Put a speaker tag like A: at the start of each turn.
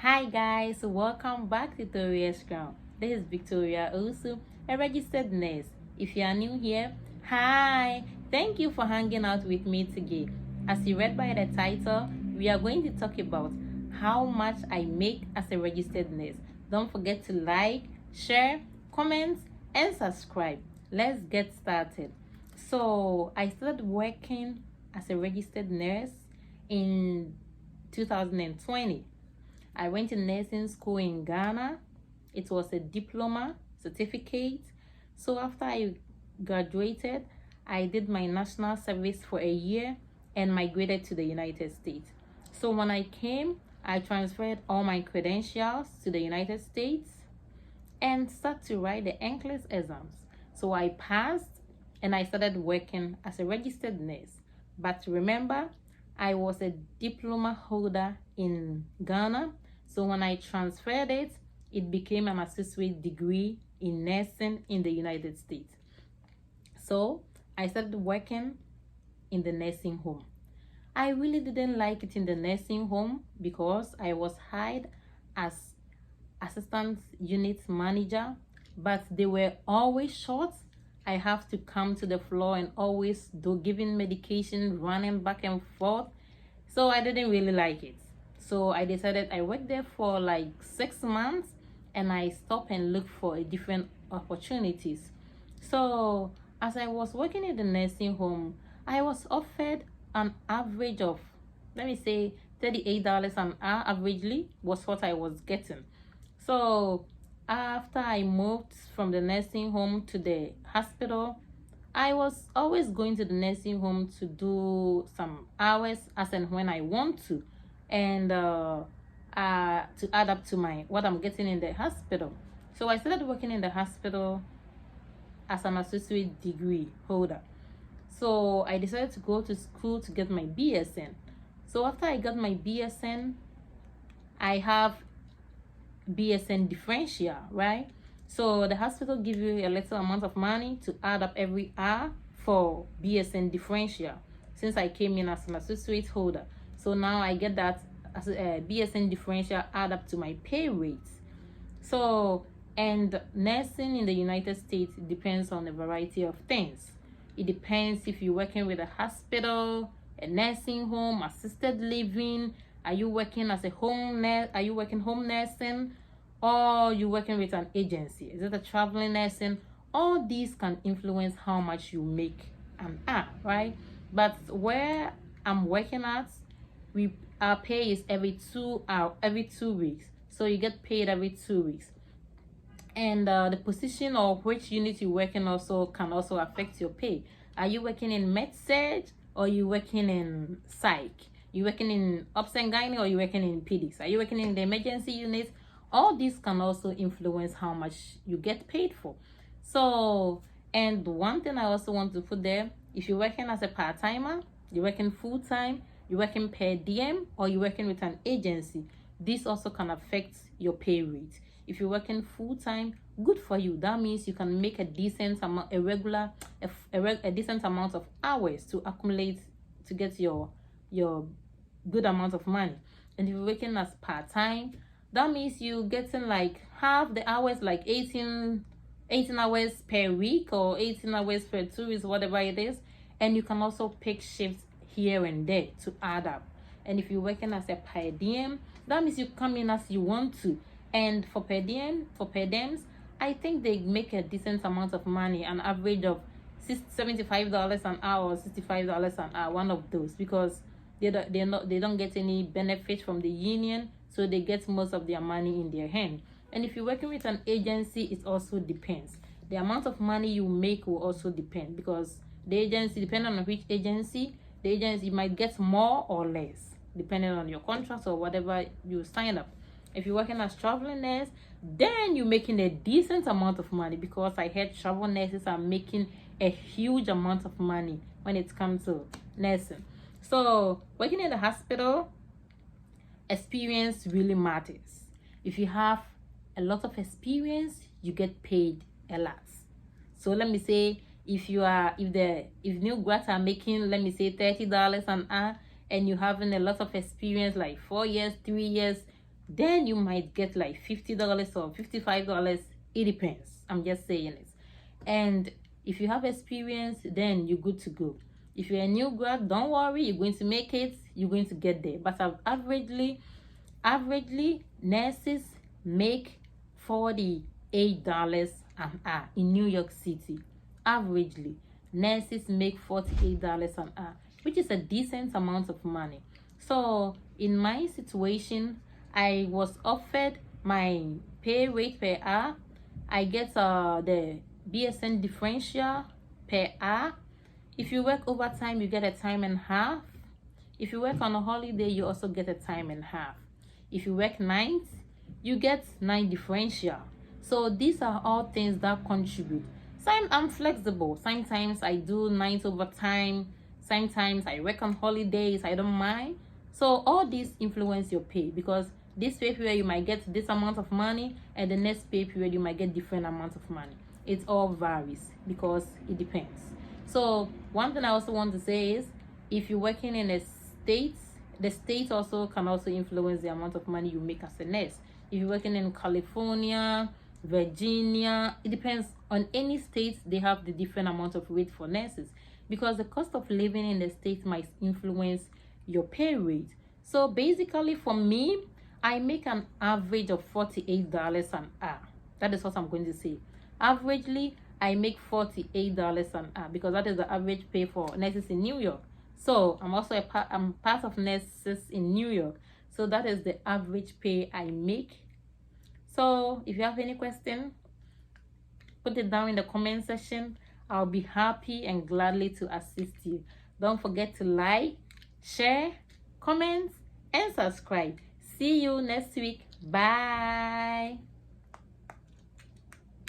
A: Hi guys, welcome back to Victoria's Crown. This is Victoria Osu, a registered nurse. If you are new here, hi! Thank you for hanging out with me today. As you read by the title, we are going to talk about how much I make as a registered nurse. Don't forget to like, share, comment, and subscribe. Let's get started. So, I started working as a registered nurse in 2020. I went to nursing school in Ghana. It was a diploma certificate. So after I graduated, I did my national service for a year and migrated to the United States. So when I came, I transferred all my credentials to the United States and started to write the NCLEX exams. So I passed and I started working as a registered nurse. But remember, I was a diploma holder in Ghana. So when I transferred it, it became an associate degree in nursing in the United States. So I started working in the nursing home. I really didn't like it in the nursing home because I was hired as assistant unit manager, but they were always short. I have to come to the floor and always do giving medication, running back and forth. So I didn't really like it. So I decided I worked there for like 6 months and I stopped and looked for a different opportunities. So as I was working in the nursing home, I was offered an average of, let me say, $38 an hour averagely was what I was getting. So after I moved from the nursing home to the hospital, I was always going to the nursing home to do some hours as and when I want to, and to add up to my what I'm getting in the hospital. So I started working in the hospital as an associate degree holder. So I decided to go to school to get my BSN. So after I got my BSN, I have BSN differential, right? So the hospital give you a little amount of money to add up every hour for BSN differential. Since I came in as an associate holder, so now I get that as a BSN differential add up to my pay rate. So, and nursing in the United States depends on a variety of things. It depends if you're working with a hospital, a nursing home, assisted living. Are you working as a home nurse? Are you working home nursing? Or you working with an agency? Is it a traveling nursing? All these can influence how much you make an hour, right? But where I'm working at, our pay is every 2 weeks. So you get paid every 2 weeks. And the position or which unit you work in also can also affect your pay. Are you working in med-surg or you working in psych? You working in obs and gynae or you working in pedics? Are you working in the emergency unit? All these can also influence how much you get paid for. So, and one thing I also want to put there, if you're working as a part-timer, you're working full-time, you're working per diem, or you're working with an agency, this also can affect your pay rate. If you're working full-time, good for you. That means you can make a decent amount, a decent amount of hours to accumulate to get your good amount of money. And if you're working as part-time, that means you getting like half the hours, like 18 hours per week or 18 hours per 2 weeks, whatever it is. And you can also pick shifts here and there to add up. And if you're working as a per diem, that means you come in as you want to. And for per diems, I think they make a decent amount of money, an average of $75 an hour or $65 an hour, one of those, because they don't get any benefit from the union, so they get most of their money in their hand. And if you're working with an agency, it also depends. The amount of money you make will also depend, because the agency, depending on which agency, the agency might get more or less depending on your contract or whatever you sign up. If you're working as traveling nurse, then you're making a decent amount of money, because I heard travel nurses are making a huge amount of money when it comes to nursing. So working in the hospital, experience really matters. If you have a lot of experience, you get paid a lot. So let me say, if new grads are making, let me say, $30 an hour, and you're having a lot of experience, like 4 years, 3 years, then you might get like $50 or $55. It depends. I'm just saying it. And if you have experience, then you're good to go. If you're a new grad, don't worry, you're going to make it, you're going to get there. But averagely, nurses make $48 an hour in New York City. Averagely, nurses make $48 an hour, which is a decent amount of money. So in my situation, I was offered my pay rate per hour. I get the BSN differential per hour. If you work overtime, you get a time and a half. If you work on a holiday, you also get a time and a half. If you work nights, you get night differential. So these are all things that contribute. So I'm flexible. Sometimes I do night overtime. Sometimes I work on holidays. I don't mind. So all these influence your pay, because this pay period you might get this amount of money, and the next pay period you might get different amounts of money. It all varies because it depends. So one thing I also want to say is, if you're working in a state, the state also can also influence the amount of money you make as a nurse. If you're working in California, Virginia, it depends on any state. They have the different amount of rate for nurses, because the cost of living in the state might influence your pay rate. So basically for me, I make an average of $48 an hour. That is what I'm going to say. Averagely, I make $48 an hour, because that is the average pay for nurses in New York. So I'm part of nurses in New York. So that is the average pay I make. So if you have any question, put it down in the comment section. I'll be happy and gladly to assist you. Don't forget to like, share, comment, and subscribe. See you next week. Bye.